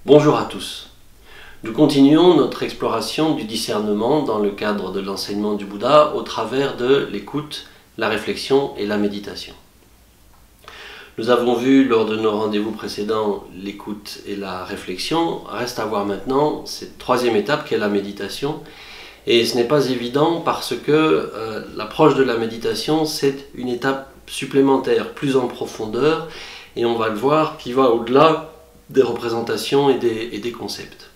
Bonjour à tous. Nous continuons notre exploration du discernement dans le cadre de l'enseignement du Bouddha au travers de l'écoute, la réflexion et la méditation. Nous avons vu lors de nos rendez-vous précédents l'écoute et la réflexion. Reste à voir maintenant cette troisième étape qui est la méditation. Et ce n'est pas évident parce que l'approche de la méditation, c'est une étape supplémentaire, plus en profondeur, et on va le voir, qui va au-delà des représentations et des concepts.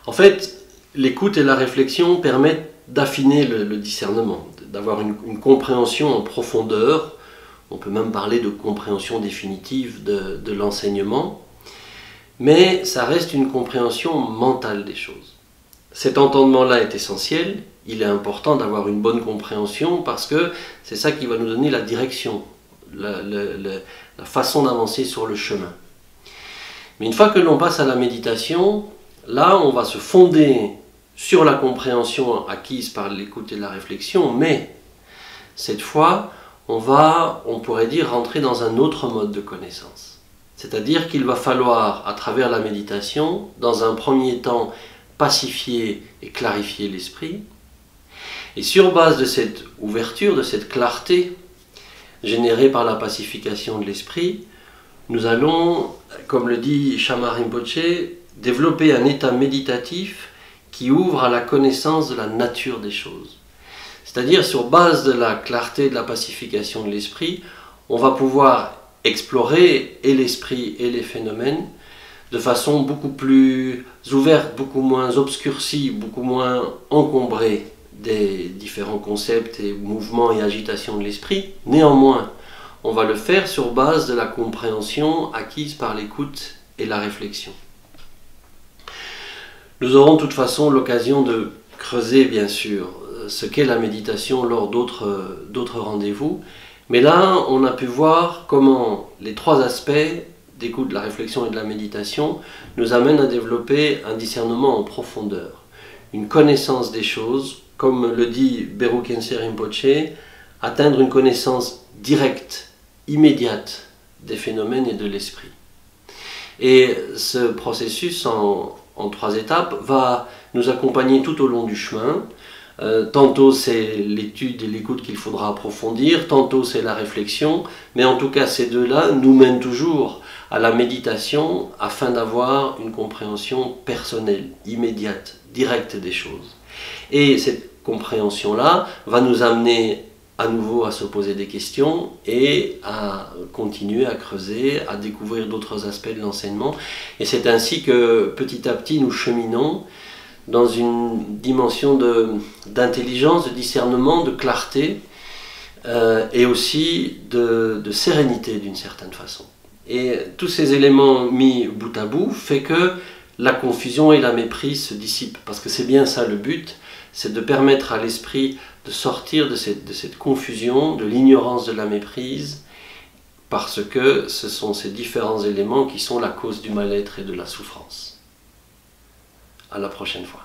En fait, l'écoute et la réflexion permettent d'affiner le discernement, d'avoir une compréhension en profondeur. On peut même parler de compréhension définitive de l'enseignement, mais ça reste une compréhension mentale des choses. Cet entendement-là est essentiel, il est important d'avoir une bonne compréhension parce que c'est ça qui va nous donner la direction, la façon d'avancer sur le chemin. Mais une fois que l'on passe à la méditation, là on va se fonder sur la compréhension acquise par l'écoute et la réflexion, mais cette fois on pourrait dire rentrer dans un autre mode de connaissance. C'est-à-dire qu'il va falloir, à travers la méditation, dans un premier temps, pacifier et clarifier l'esprit. Et sur base de cette ouverture, de cette clarté générée par la pacification de l'esprit, nous allons, comme le dit Shamar Rinpoche, développer un état méditatif qui ouvre à la connaissance de la nature des choses. C'est-à-dire, sur base de la clarté et de la pacification de l'esprit, on va pouvoir explorer et l'esprit et les phénomènes de façon beaucoup plus ouverte, beaucoup moins obscurcie, beaucoup moins encombrée des différents concepts et mouvements et agitations de l'esprit. Néanmoins, on va le faire sur base de la compréhension acquise par l'écoute et la réflexion. Nous aurons de toute façon l'occasion de creuser, bien sûr, ce qu'est la méditation lors d'autres rendez-vous. Mais là, on a pu voir comment les trois aspects d'écoute, de la réflexion et de la méditation nous amènent à développer un discernement en profondeur, une connaissance des choses, comme le dit Beru Khyentse Rinpoche, atteindre une connaissance directe, immédiate des phénomènes et de l'esprit. Et ce processus en trois étapes va nous accompagner tout au long du chemin. Tantôt c'est l'étude et l'écoute qu'il faudra approfondir, tantôt c'est la réflexion, mais en tout cas ces deux-là nous mènent toujours à la méditation afin d'avoir une compréhension personnelle, immédiate, directe des choses. Et cette compréhension-là va nous amener à nouveau à se poser des questions et à continuer à creuser, à découvrir d'autres aspects de l'enseignement. Et c'est ainsi que petit à petit nous cheminons dans une dimension d'intelligence, de discernement, de clarté et aussi de sérénité d'une certaine façon. Et tous ces éléments mis bout à bout fait que la confusion et la méprise se dissipent, parce que c'est bien ça le but, c'est de permettre à l'esprit de sortir de cette confusion, de l'ignorance de la méprise, parce que ce sont ces différents éléments qui sont la cause du mal-être et de la souffrance. À la prochaine fois.